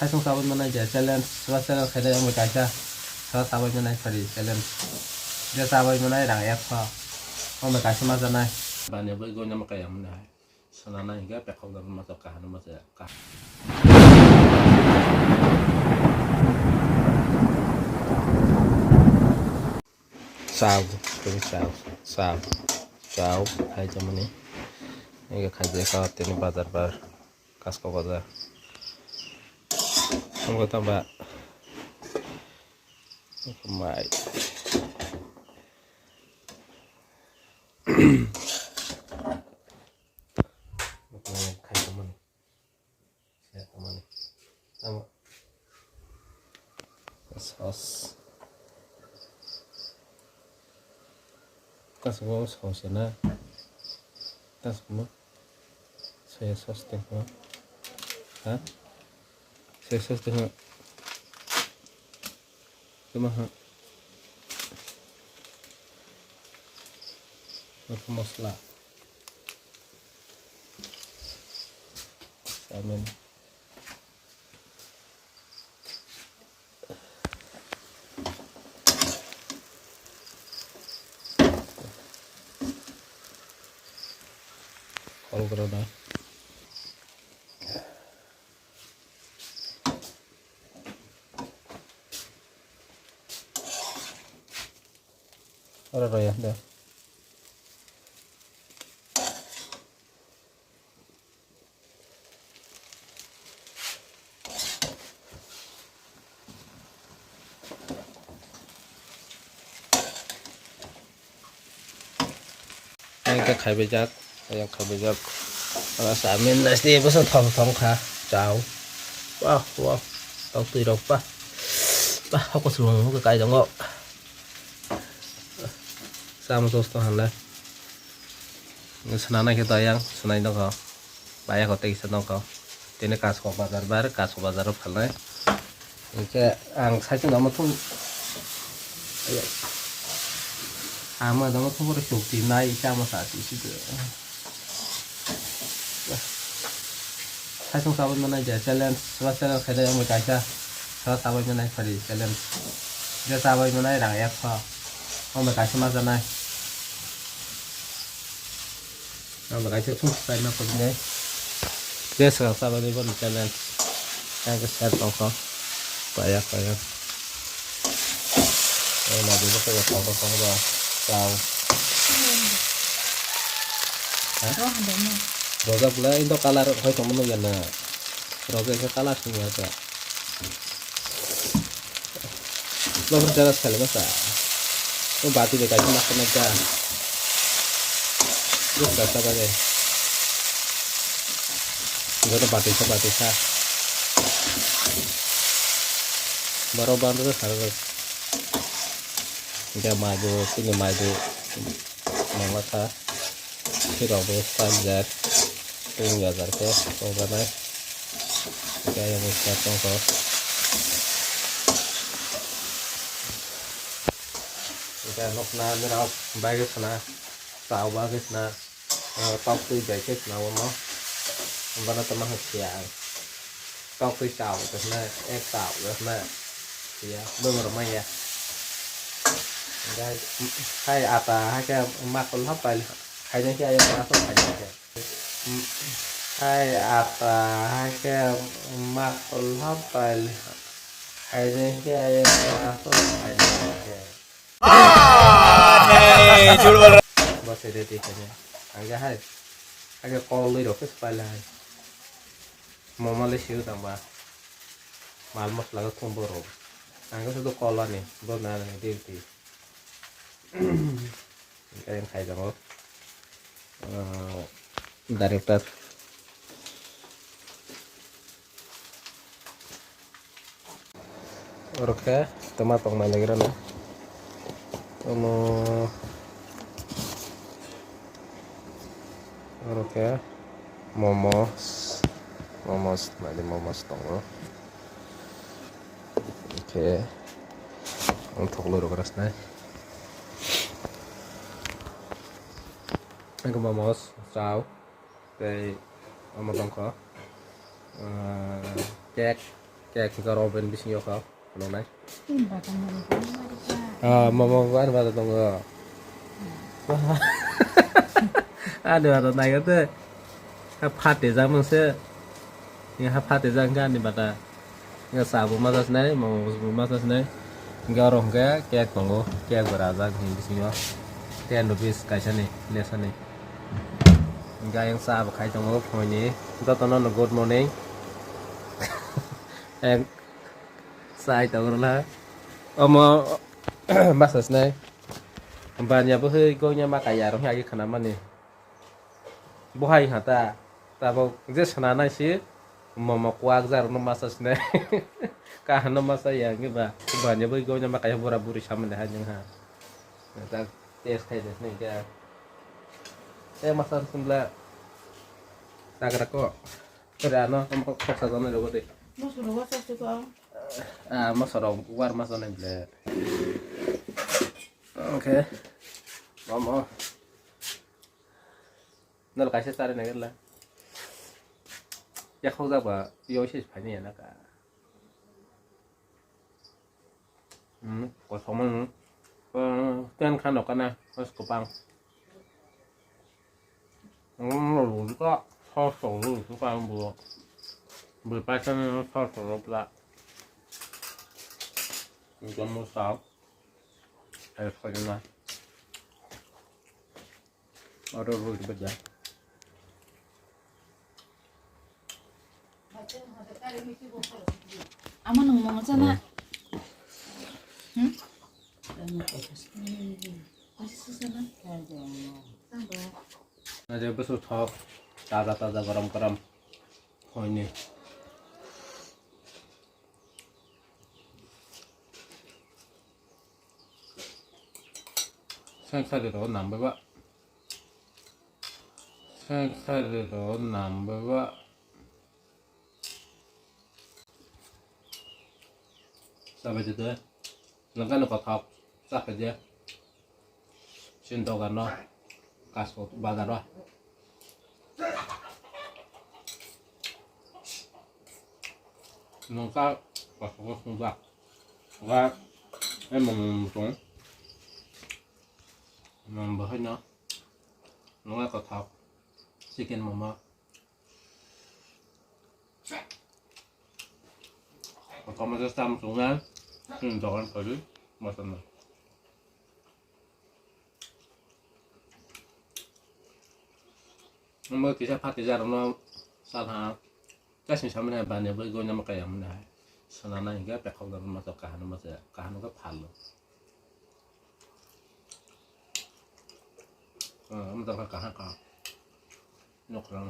사실 사본 만한 이제 챌린지 스와스를 해야 뭐 가자 저 사본 만한 소리 챌린지 이제 사본 만한 랑 에파 오늘 같이 맞잖아 반에 뭐 이거 kayak mana sana hingga pekau dalam masuk ke anu masuk ke sao cái sao sao hai jam ini ini khai kau tini bazar bar kasko bazar tunggu tambah mai khai teman ya teman sama sos tas semua sosnya tas semua saya sos tengok hah saya sos tengok cuma aku maslah amin kalau berada ada ya dah cái khai bây giờ cái khai bây giờ là xã miền này thì bớt thòng thòng khá chào wow wow tao tùy độc ba ba không có xuống không có cái giống ngọ sao mà tôi tao hẳn lên senana kita yang senai dong kau bayar kau tegi senang kau ini kasko bazar bar kasko bazar phalai ini ang saya tuh nama tuh ama dong tuh baru shukti naik sama saat itu saya tuh sahabat mana aja challenge swasta kerja yang berkaca saya sahabat mana sorry challenge dia sahabat mana yang apa mau berkaca macam mana mau berkaca tuh saya nak pergi dia sekarang sahabat ini baru challenge yang keser tongkol banyak nah dulu saya tongkol sao roga pula itu kalar kau cuma nunggu na roga itu kalar semua tu lo berjalan sekali masa lo bati dekat cuma kena jah lo berasa bagai itu bati sah baru bantu tu harus dia maju tinggi maju mengapa kita boleh standar tinggi agar ke orang kita yang bisa tongkol kita nak nak bagi sana tahu bagi sana top tu bagi sana mau mana teman hasian top tu tahu sana tahu sana ya beberapa ya hai apa hai cái mặc con hấp bài hai những cái apa hai apa hai cái mặc con hấp bài hai những cái apa bos ada di sini agak hai agak koli dok sepala mau Malaysia tambah malmos lagu tumboro angkat satu kolon nih benar nih di kalian khai dong director oke tomat pang main lagi nih oke momos mali momos tong oke untuk luruh keras nih anh có momos sao đây một đồng có jack kayak kita Robin bisnya kau kalau naik Batang mereka mau kan pada tunggu aduh atau naik itu hafat deh zaman sih ini hafat deh zaman kan di mata nggak sabu masa senai mau masa senai nggak orang kayak tunggu kayak berasa di bisnya kayak nubis kayak nih biasa nih nggak yang sabu kayak tunggu mau ini kita tonton good morning yang sai tunggu lah mau masa senai banyak hơi cô nhà mà cái nhà trong nhà cái khả năng này bố hay hả ta bảo rất là này xí mà qua ra nó masa này cả nó masa ya như vậy banyak hơi cô nhà mà cái bora buri sama deh hanya ha ta test kayak deh nih ya masa sebelah tak ada kok ada no kamu paksa sama dulu deh Mas sudah WhatsApp juga. masa dong keluar masa nih deh oke mau nó là cái xe này cái là chắc không ra và yêu sẽ phải như thế cả có sống mình tên khăn đọc cái này nó có bằng nó đủ có so sổ đủ chúng ta vừa vừa bay chân nó so sổ lộp lại mình còn một sáu hay phải như này ở đâu rồi bây giờ Aman ngomong sana. Masih susah tambah. aja besok top taza garam oh ini 생카드로 남겨봐 생카드로 남겨봐 sampai situ ya lengkap lo top sah aja cinta kan lo kasko bagar lo nongka kasko sudah nggak emang mutung bahaya nongka ke top chicken mama kalau masih Samsungan jangan kali masalah mà cái phát cái ra nó sao hả cáiสิ่งที่มันแบบนี้บริโภคน้ำมันก็ยังไม่ได้ฉะนั้นอย่างเงี้ยแบบเขาจะมาต่อการมันจะการมันก็ผ่านเลยมันต้องการหาการนกรัง